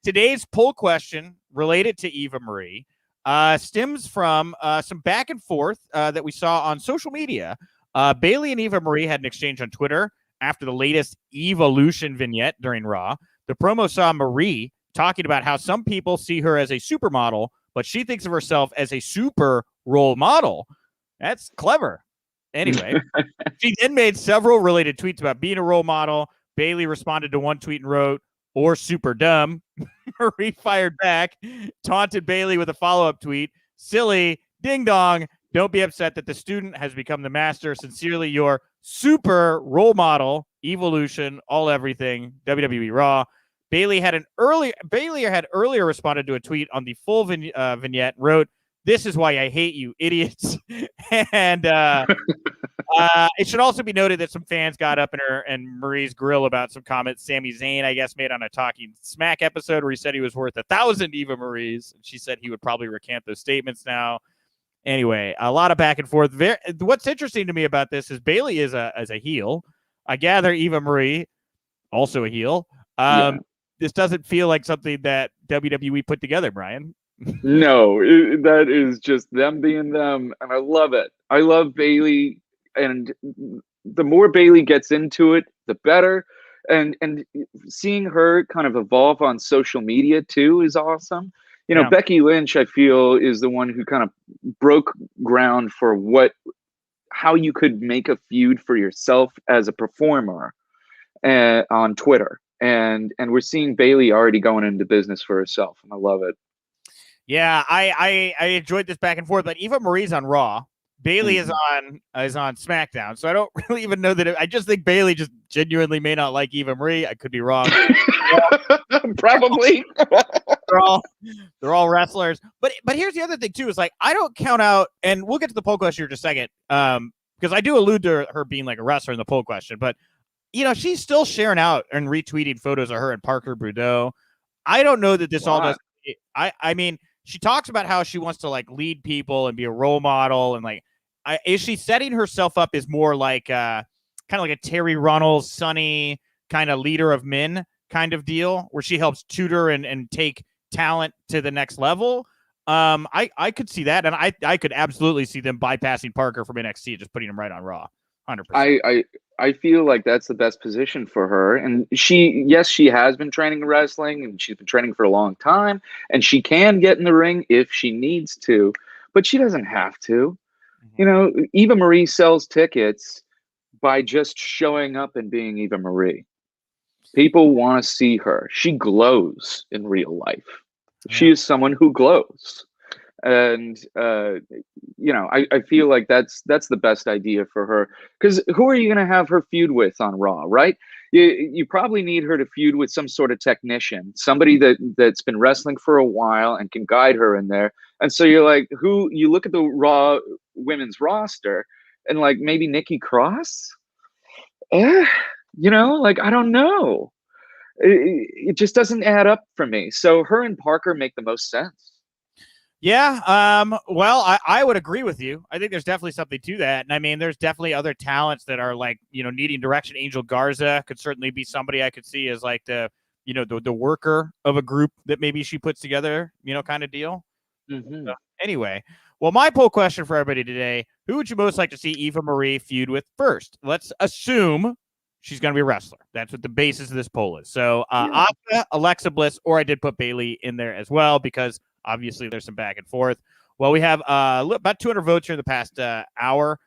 today's poll question related to Eva Marie. stems from some back and forth that we saw on social media. Bayley and Eva Marie had an exchange on Twitter after the latest Evolution vignette during Raw. The promo saw Marie talking about how some people see her as a supermodel, but she thinks of herself as a super role model. That's clever. Anyway, she then made several related tweets about being a role model. Bayley responded to one tweet and wrote, "Or super dumb." Marie fired back, taunted Bayley with a follow-up tweet, "Silly, ding dong. Don't be upset that the student has become the master. Sincerely, your super role model, Evolution, all everything, WWE Raw." Bayley had earlier responded to a tweet on the full vignette, wrote, "This is why I hate you, idiots." And it should also be noted that some fans got up in her and Marie's grill about some comments Sami Zayn, I guess, made on a Talking Smack episode where he said he was worth 1,000 Eva Maries. And she said he would probably recant those statements now. Anyway, a lot of back and forth. What's interesting to me about this is Bayley is a heel. I gather Eva Marie, also a heel. This doesn't feel like something that WWE put together, Brian. No, that is just them being them, and I love it. I love Bayley, and the more Bayley gets into it, the better. And seeing her kind of evolve on social media too is awesome. You know, Becky Lynch, I feel, is the one who kind of broke ground for how you could make a feud for yourself as a performer on Twitter. And we're seeing Bayley already going into business for herself, and I love it. Yeah, I enjoyed this back and forth, but Eva Marie's on Raw. Bayley is on SmackDown, so I don't really even know that. I just think Bayley just genuinely may not like Eva Marie. I could be wrong. Probably. they're all wrestlers, but here's the other thing too: is like I don't count out, and we'll get to the poll question in just a second, because I do allude to her being like a wrestler in the poll question, but you know she's still sharing out and retweeting photos of her and Parker Boudreaux. I don't know that this all does. I mean, she talks about how she wants to like lead people and be a role model, and like, is she setting herself up as more like kind of like a Terry Runnels, Sunny kind of leader of men kind of deal, where she helps tutor and take talent to the next level? I could see that, and I could absolutely see them bypassing Parker from NXT, just putting him right on Raw. 100%. I feel like that's the best position for her. And she has been training wrestling, and she's been training for a long time, and she can get in the ring if she needs to, but she doesn't have to. You know, Eva Marie sells tickets by just showing up and being Eva Marie. People want to see her. She glows in real life. Yeah. She is someone who glows. And you know, I feel like that's the best idea for her, because who are you going to have her feud with on Raw, right? You probably need her to feud with some sort of technician, somebody that's been wrestling for a while and can guide her in there. And so you're like, you look at the Raw women's roster and like maybe Nikki Cross, you know, like I don't know, it just doesn't add up for me. So her and Parker make the most sense. Yeah, well, I would agree with you. I think there's definitely something to that. And I mean, there's definitely other talents that are like, you know, needing direction. Angel Garza could certainly be somebody I could see as like the worker of a group that maybe she puts together, you know, kind of deal. So, anyway, well, my poll question for everybody today: who would you most like to see Eva Marie feud with first? Let's assume she's going to be a wrestler. That's what the basis of this poll is. So, Asuka, Alexa Bliss, or I did put Bayley in there as well, because obviously there's some back and forth. Well, we have about 200 votes here in the past hour.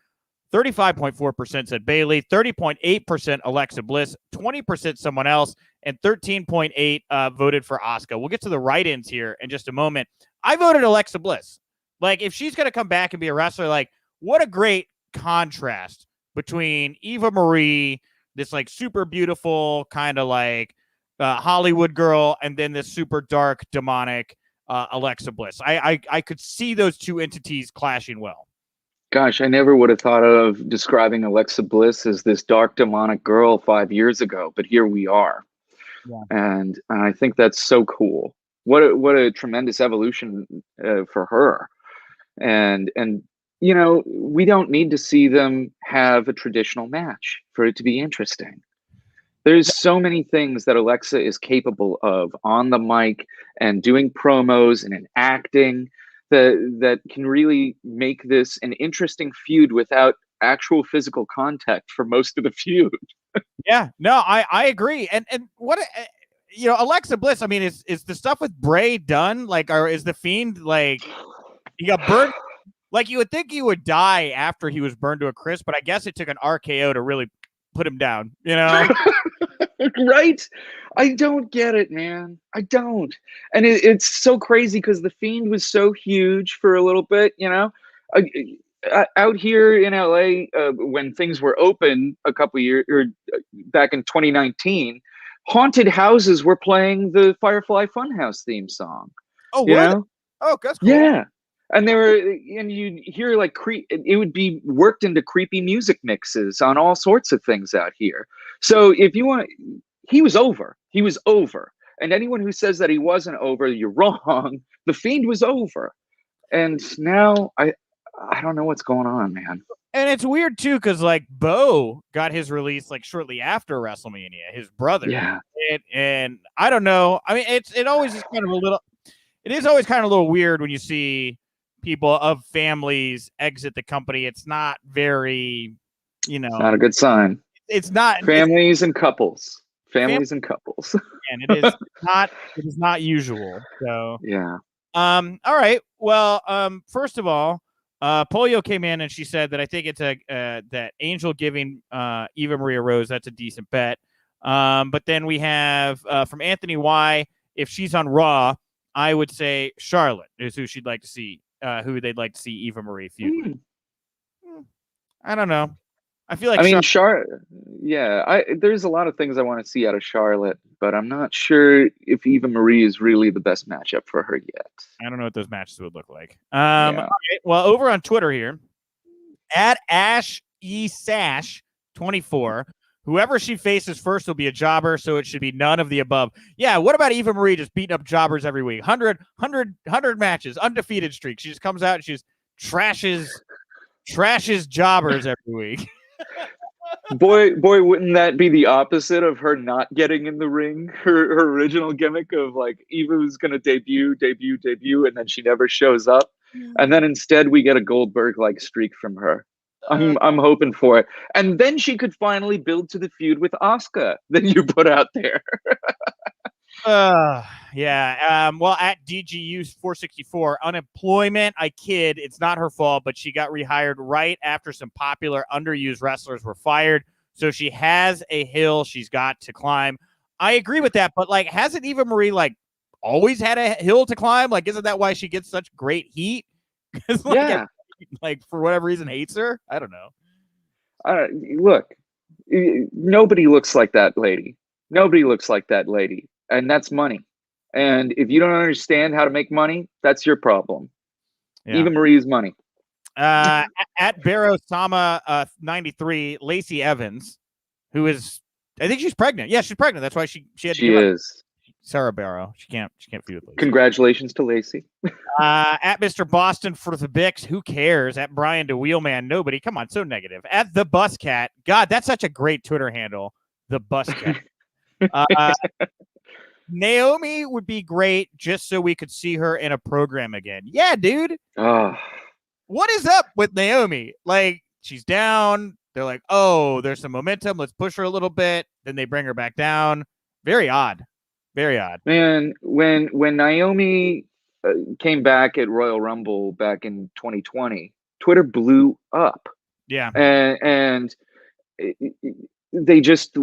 35.4% said Bayley, 30.8% Alexa Bliss, 20% someone else, and 13.8% voted for Asuka. We'll get to the write-ins here in just a moment. I voted Alexa Bliss. Like, if she's going to come back and be a wrestler, like, what a great contrast between Eva Marie, this like super beautiful kind of like Hollywood girl, and then this super dark demonic Alexa Bliss. I could see those two entities clashing well. Gosh, I never would have thought of describing Alexa Bliss as this dark demonic girl 5 years ago, but here we are. Yeah. And I think that's so cool. What a tremendous evolution for her. And you know, we don't need to see them have a traditional match for it to be interesting. There's so many things that Alexa is capable of on the mic and doing promos and in acting that can really make this an interesting feud without actual physical contact for most of the feud. Yeah, no, I agree. And what Alexa Bliss, I mean, is the stuff with Bray done? Like, or is the Fiend like he got burned? Like, you would think he would die after he was burned to a crisp, but I guess it took an RKO to really put him down, Right? I don't get it, man. I don't. And it's so crazy because the Fiend was so huge for a little bit, out here in LA, when things were open a couple years or back in 2019, haunted houses were playing the Firefly Funhouse theme song. Oh, what? Oh, that's cool. Yeah. And you'd hear like it would be worked into creepy music mixes on all sorts of things out here. So if you want, he was over. He was over. And anyone who says that he wasn't over, you're wrong. The Fiend was over. And now I don't know what's going on, man. And it's weird too, because like Bo got his release like shortly after WrestleMania, his brother. Yeah. And I don't know. I mean, it always is kind of a little. It is always kind of a little weird when you see people of families exit the company. It's not very, It's not a good sign. It's not families and couples. Families and couples. And it is not. It is not usual. So yeah. All right. Well, first of all, Polio came in and she said that I think it's that Angel giving Eva Marie a rose. That's a decent bet. But then we have from Anthony Y. If she's on Raw, I would say Charlotte is who she'd like to see. Who they'd like to see Eva Marie feud. I don't know. I feel like Charlotte. Yeah, there's a lot of things I want to see out of Charlotte, but I'm not sure if Eva Marie is really the best matchup for her yet. I don't know what those matches would look like. All right, well, over on Twitter here, at Ash E Sash 24. Whoever she faces first will be a jobber, so it should be none of the above. Yeah, what about Eva Marie just beating up jobbers every week? 100 matches, undefeated streak. She just comes out and she just trashes jobbers every week. boy, wouldn't that be the opposite of her not getting in the ring? Her original gimmick of like Eva was going to debut, and then she never shows up. And then instead we get a Goldberg-like streak from her. I'm hoping for it. And then she could finally build to the feud with Asuka that you put out there. Yeah. Well, at DGU 464, unemployment. I kid. It's not her fault, but she got rehired right after some popular underused wrestlers were fired. So she has a hill she's got to climb. I agree with that, but like, hasn't Eva Marie like always had a hill to climb? Like, isn't that why she gets such great heat? Yeah. Like for whatever reason hates her. I don't know. Look, nobody looks like that lady. Nobody looks like that lady. And that's money. And if you don't understand how to make money, that's your problem. Yeah. Eva Marie's money. At Barrow Sama 93, Lacey Evans, who is, I think she's pregnant. Yeah, she's pregnant. That's why she had to. She is. Sarah Barrow. She can't feud with Lacey. Congratulations to Lacey. At Mr. Boston for the Bix, who cares? At Brian the Wheelman, nobody. Come on, so negative. At the Bus Cat, God, that's such a great Twitter handle. The Bus Cat. Naomi would be great just so we could see her in a program again. Yeah, dude. What is up with Naomi? Like, she's down. They're like, oh, there's some momentum. Let's push her a little bit. Then they bring her back down. Very odd. Very odd. Man, when Naomi came back at Royal Rumble back in 2020, Twitter blew up. Yeah. And they just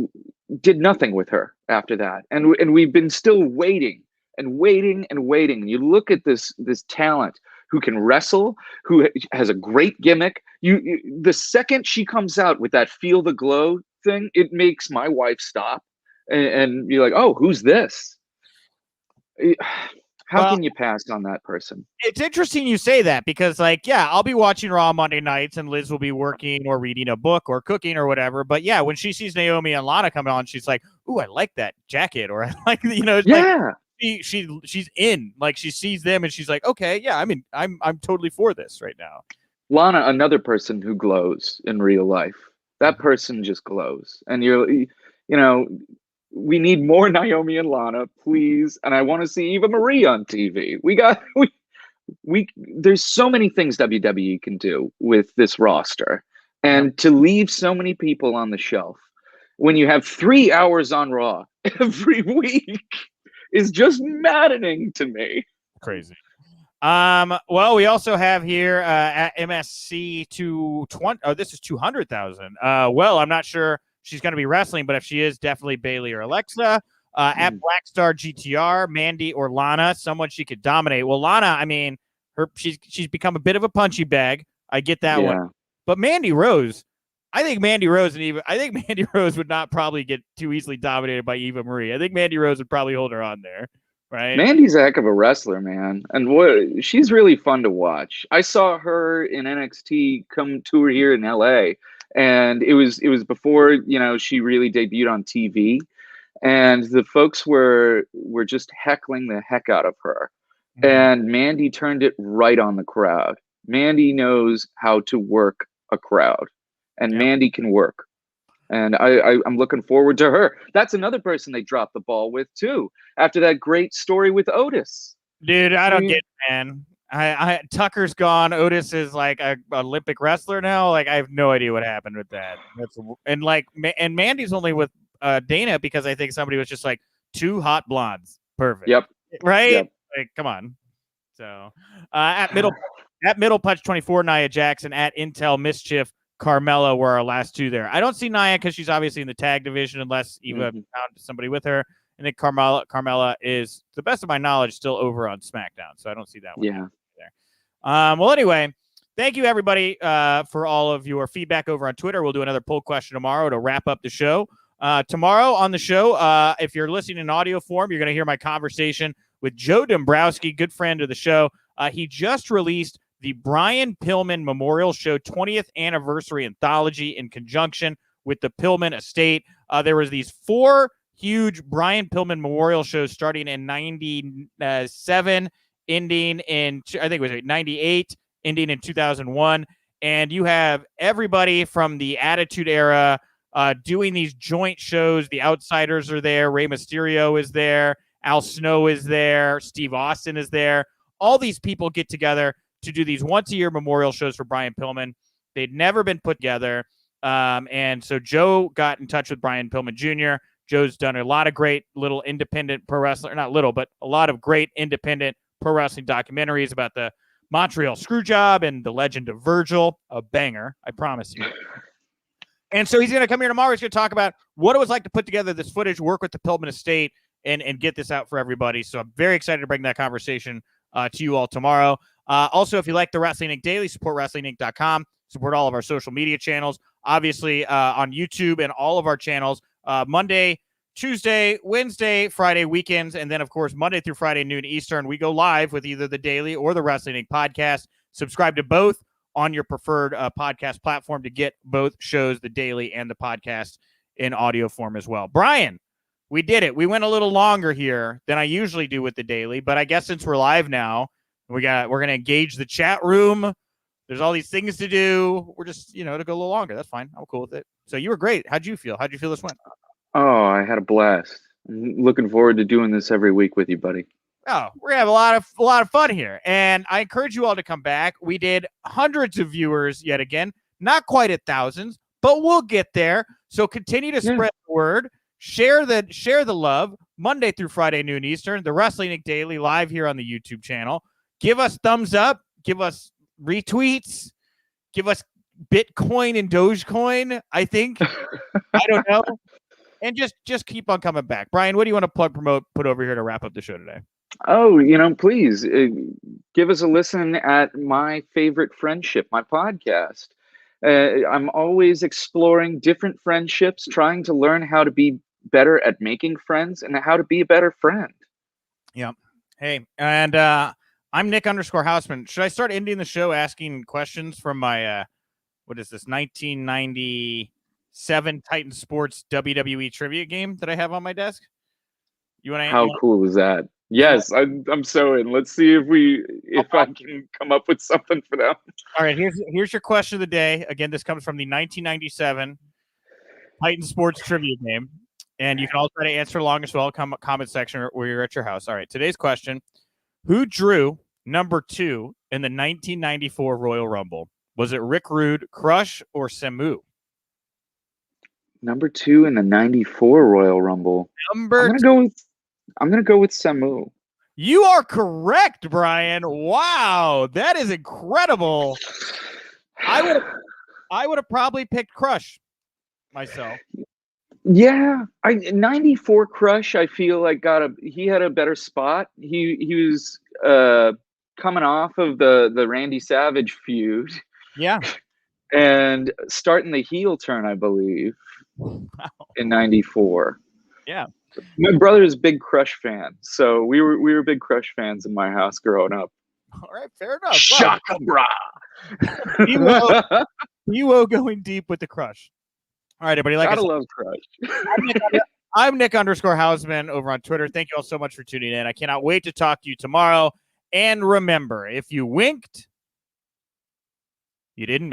did nothing with her after that. And we've been still waiting and waiting and waiting. You look at this talent who can wrestle, who has a great gimmick. The second she comes out with that Feel the Glow thing, it makes my wife stop and be like, oh, who's this? How can you pass on that person? It's interesting you say that because, like, yeah, I'll be watching Raw Monday nights and Liz will be working or reading a book or cooking or whatever. But yeah, when she sees Naomi and Lana come on, she's like, "Ooh, I like that jacket," or I like, yeah. Like she's in. Like she sees them and she's like, "Okay, yeah, I mean, I'm totally for this right now." Lana, another person who glows in real life. That person just glows, and we need more Naomi and Lana, please. And I want to see Eva Marie on TV. there's so many things WWE can do with this roster, and Yep. to leave so many people on the shelf when you have 3 hours on Raw every week is just maddening to me. Crazy. Well, we also have here at MSC 220. Oh, this is 200,000. Well, I'm not sure she's going to be wrestling, but if she is, definitely Bailey or Alexa. At Blackstar GTR, Mandy or Lana, someone she could dominate. Well, Lana, I mean, she's become a bit of a punchy bag. I get that one. But Mandy Rose, I think Mandy Rose would not probably get too easily dominated by Eva Marie. I think Mandy Rose would probably hold her on there. Right. Mandy's a heck of a wrestler, man. And she's really fun to watch. I saw her in NXT come tour here in LA, and it was before, she really debuted on TV, and the folks were just heckling the heck out of her. And Mandy turned it right on the crowd. Mandy knows how to work a crowd, and Mandy can work. And I'm looking forward to her. That's another person they dropped the ball with, too, after that great story with Otis. Dude, I don't get it, man. Tucker's gone. Otis is like a Olympic wrestler now. Like, I have no idea what happened with that. And Mandy's only with Dana because I think somebody was just like, 2 hot blondes. Perfect. Yep. Right? Yep. Like, come on. So, at Middle Punch 24, Nia Jackson. At Intel Mischief, Carmella were our last 2 there. I don't see Nia because she's obviously in the tag division unless Eva found somebody with her. And then Carmella is, to the best of my knowledge, still over on SmackDown. So I don't see that one there. Well, anyway, thank you, everybody, for all of your feedback over on Twitter. We'll do another poll question tomorrow to wrap up the show. Tomorrow on the show, if you're listening in audio form, you're going to hear my conversation with Joe Dombrowski, good friend of the show. He just released the Brian Pillman Memorial Show 20th Anniversary Anthology in conjunction with the Pillman Estate. There was these 4 huge Brian Pillman Memorial shows starting in 97, ending in, I think it was 98, ending in 2001. And you have everybody from the Attitude Era doing these joint shows. The Outsiders are there. Rey Mysterio is there. Al Snow is there. Steve Austin is there. All these people get together to do these once-a-year memorial shows for Brian Pillman. They'd never been put together. And so Joe got in touch with Brian Pillman Jr. Joe's done a lot of great little independent pro wrestling, not little, but a lot of great independent pro wrestling documentaries about the Montreal Screwjob and the Legend of Virgil. A banger, I promise you. And so he's going to come here tomorrow. He's going to talk about what it was like to put together this footage, work with the Pillman Estate, and get this out for everybody. So I'm very excited to bring that conversation to you all tomorrow. Also, if you like the Wrestling Inc. Daily, support WrestlingInc.com. Support all of our social media channels. Obviously, on YouTube and all of our channels. Monday, Tuesday, Wednesday, Friday, weekends. And then, of course, Monday through Friday, noon Eastern, we go live with either the Daily or the Wrestling Inc. podcast. Subscribe to both on your preferred podcast platform to get both shows, the Daily and the podcast, in audio form as well. Brian, we did it. We went a little longer here than I usually do with the Daily, but I guess since we're live now, we're going to engage the chat room. There's all these things to do. We're just, to go a little longer. That's fine. I'm cool with it. So you were great. How'd you feel? How'd you feel this went? Oh, I had a blast. I'm looking forward to doing this every week with you, buddy. Oh, we're gonna have a lot of fun here, and I encourage you all to come back. We did hundreds of viewers yet again, not quite at thousands, but we'll get there. So continue to spread the word, share the love. Monday through Friday, noon Eastern, the Wrestling Inc. Daily live here on the YouTube channel. Give us thumbs up, give us retweets, give us Bitcoin and Dogecoin. I think I don't know, and just keep on coming back. Brian, what do you want to plug, promote, put over here to wrap up the show today? Oh, please give us a listen at My Favorite Friendship, my podcast. I'm always exploring different friendships, trying to learn how to be better at making friends and how to be a better friend. Yeah. Hey, and I'm Nick _Hausman. Should I start ending the show asking questions from my, 1997 Titan Sports WWE trivia game that I have on my desk? How cool is that? Yes, I'm so in. Let's see if I can come up with something for them. All right, here's your question of the day. Again, this comes from the 1997 Titan Sports trivia game, and you can all try to answer along as well. Comment section where you're at your house. All right, today's question: who drew number 2 in the 1994 Royal Rumble? Was it Rick Rude, Crush, or Samu? Number 2 in the 94 Royal Rumble. I'm gonna go with Samu. You are correct, Brian. Wow, that is incredible. I would have probably picked Crush myself. Yeah, 94 Crush. I feel like he had a better spot. He was coming off of the Randy Savage feud. Yeah, and starting the heel turn, I believe, in 94. Yeah. My brother is a big Crush fan, so we were big Crush fans in my house growing up. All right, fair enough. Shaka bra. You going deep with the Crush. All right, everybody. Like Gotta love Crush. I'm Nick _Hausman over on Twitter. Thank you all so much for tuning in. I cannot wait to talk to you tomorrow. And remember, if you winked, you didn't